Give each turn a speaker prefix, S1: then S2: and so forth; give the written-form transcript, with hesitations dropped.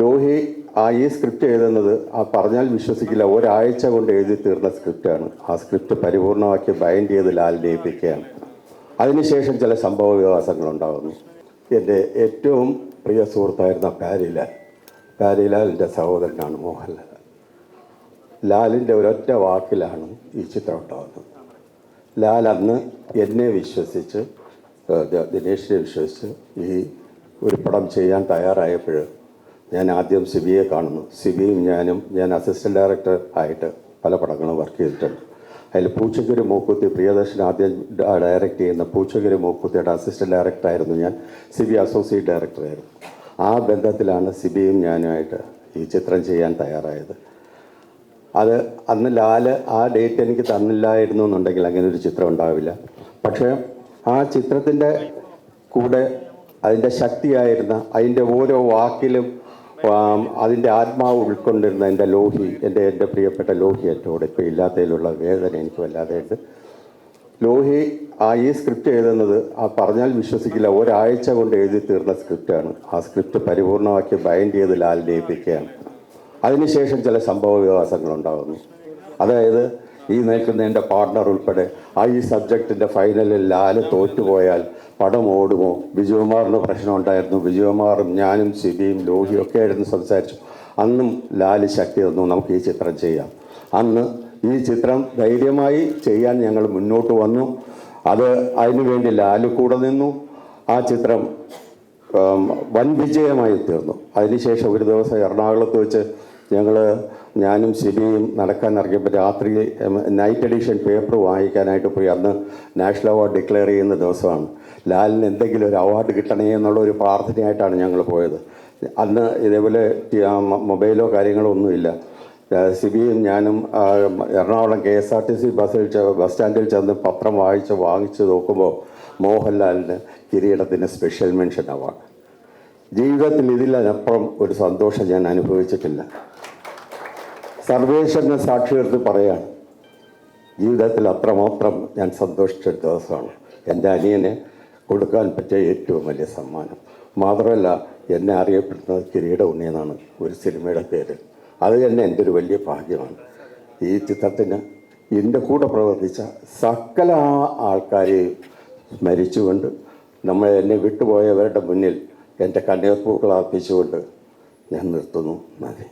S1: ലോഹി ഈ സ്ക്രിപ്റ്റ് എഴുതുന്നത് പറഞ്ഞാൽ വിശ്വസിക്കില്ല, ഒരാഴ്ച കൊണ്ട് എഴുതി തീർന്ന സ്ക്രിപ്റ്റാണ്. ആ സ്ക്രിപ്റ്റ് പരിപൂർണമാക്കി ബൈൻഡ് ചെയ്ത് ലാലിനെ ഏൽപ്പിക്കുകയാണ്. അതിനുശേഷം ചില സംഭവ വികാസങ്ങളുണ്ടാകുന്നു. എൻ്റെ ഏറ്റവും പ്രിയ സുഹൃത്തായിരുന്ന പാരിലാലിൻ്റെ സഹോദരനാണ് മോഹൻലാൽ. ലാലിൻ്റെ ഒരൊറ്റ വാക്കിലാണ് ഈ ചിത്രം ഉണ്ടാകുന്നത്. ലാൽ അന്ന് എന്നെ വിശ്വസിച്ച്, ദിനേശിനെ വിശ്വസിച്ച് ഈ ഒരു പടം ചെയ്യാൻ തയ്യാറായപ്പോൾ ഞാൻ ആദ്യം സിബിയെ കാണുന്നു. സിബിയും ഞാൻ അസിസ്റ്റൻറ്റ് ഡയറക്ടർ ആയിട്ട് പല പടങ്ങളും വർക്ക് ചെയ്തിട്ടുണ്ട്. അതിൽ പൂച്ചക്കുരു മൂക്കുത്തി, പ്രിയദർശൻ ആദ്യം ഡയറക്റ്റ് ചെയ്യുന്ന പൂച്ചക്കുരു മൂക്കുത്തിയുടെ അസിസ്റ്റൻറ്റ് ഡയറക്ടറായിരുന്നു ഞാൻ. സിബി അസോസിയേറ്റ് ഡയറക്ടറായിരുന്നു. ആ ബന്ധത്തിലാണ് സിബിയും ഞാനുമായിട്ട് ഈ ചിത്രം ചെയ്യാൻ തയ്യാറായത്. അത് അന്ന് ലാല് ആ ഡേറ്റ് എനിക്ക് തന്നില്ലായിരുന്നു എന്നുണ്ടെങ്കിൽ അങ്ങനെ ഒരു ചിത്രം ഉണ്ടാവില്ല. പക്ഷേ ആ ചിത്രത്തിൻ്റെ കൂടെ അതിൻ്റെ ശക്തിയായിരുന്ന, അതിൻ്റെ ഓരോ വാക്കിലും അതിൻ്റെ ആത്മാവ് ഉൾക്കൊണ്ടിരുന്ന എൻ്റെ പ്രിയപ്പെട്ട ലോഹി എന്നോട് ഇപ്പോൾ ഇല്ലാത്തതിലുള്ള വേദന എനിക്ക് വല്ലാതെയുണ്ട്. ലോഹി ഈ സ്ക്രിപ്റ്റ് എഴുതുന്നത് പറഞ്ഞാൽ വിശ്വസിക്കില്ല, ഒരാഴ്ച കൊണ്ട് എഴുതി തീർന്ന സ്ക്രിപ്റ്റാണ്. ആ സ്ക്രിപ്റ്റ് പരിപൂർണമാക്കി ബൈൻഡ് ചെയ്ത് ലാലിനെ ഏൽപ്പിക്കുകയാണ്. അതിനുശേഷം ചില സംഭവ വികാസങ്ങളുണ്ടാകുന്നു. അതായത് ഈ നിൽക്കുന്ന എൻ്റെ പാർട്ട്ണർ ഉൾപ്പെടെ ഈ സബ്ജക്റ്റിൻ്റെ ഫൈനലിൽ ലാല് തോറ്റുപോയാൽ പടം ഓടുമോ? ബിജുകുമാറിന് പ്രശ്നം ഉണ്ടായിരുന്നു. ബിജുകുമാറും ഞാനും സിബിയും ലോഹിയും ഒക്കെ ആയിരുന്നു സംസാരിച്ചു. അന്നും ലാല് ശക്തി തന്നു, നമുക്ക് ഈ ചിത്രം ചെയ്യാം. അന്ന് ഈ ചിത്രം ധൈര്യമായി ചെയ്യാൻ ഞങ്ങൾ മുന്നോട്ട് വന്നു. അതിനുവേണ്ടി ലാല് കൂടെ നിന്നു. ആ ചിത്രം വൻ വിജയമായി തീർന്നു. അതിനുശേഷം ഒരു ദിവസം എറണാകുളത്ത് വെച്ച് ഞാനും സിബിയും നടക്കാൻ ഇറങ്ങിയപ്പോൾ രാത്രി നൈറ്റ് എഡിഷൻ പേപ്പർ വാങ്ങിക്കാനായിട്ട് പോയി. അന്ന് നാഷണൽ അവാർഡ് ഡിക്ലെയർ ചെയ്യുന്ന ദിവസമാണ്. ലാലിന് എന്തെങ്കിലും ഒരു അവാർഡ് കിട്ടണേ എന്നുള്ള ഒരു പ്രാർത്ഥനയായിട്ടാണ് ഞങ്ങൾ പോയത്. അന്ന് ഇതേപോലെ മൊബൈലോ കാര്യങ്ങളോ ഒന്നുമില്ല. സിബിയും ഞാനും എറണാകുളം KSRTC ബസ് സ്റ്റാൻഡിൽ ചെന്ന് പത്രം വാങ്ങിച്ച് നോക്കുമ്പോൾ മോഹൻലാലിന് കിരീടത്തിന് സ്പെഷ്യൽ മെൻഷൻ അവാർഡ്. ജീവിതത്തിൽ ഇതിലപ്പുറം ഒരു സന്തോഷം ഞാൻ അനുഭവിച്ചിട്ടില്ല. സർവേശ്വരനെ സാക്ഷി നിർത്തി പറയാണ്, ജീവിതത്തിൽ അത്രമാത്രം ഞാൻ സന്തോഷിച്ച ദിവസമാണ്. എൻ്റെ അനിയനെ കൊടുക്കാൻ പറ്റിയ ഏറ്റവും വലിയ സമ്മാനം. മാത്രമല്ല, എന്നെ അറിയപ്പെടുന്നത് കിരീട ഉണ്ണി എന്നാണ് ഒരു സിനിമയുടെ പേര്. അത് തന്നെ എൻ്റെ ഒരു വലിയ ഭാഗ്യമാണ്. ഈ ചിത്രത്തിന് എൻ്റെ കൂടെ പ്രവർത്തിച്ച സകല ആൾക്കാരെയും സ്മരിച്ചുകൊണ്ട്, എന്നെ വിട്ടുപോയവരുടെ മുന്നിൽ എൻ്റെ കണ്ണീർപ്പൂക്കൾ അർപ്പിച്ചുകൊണ്ട് ഞാൻ നിർത്തുന്നു. നന്ദി.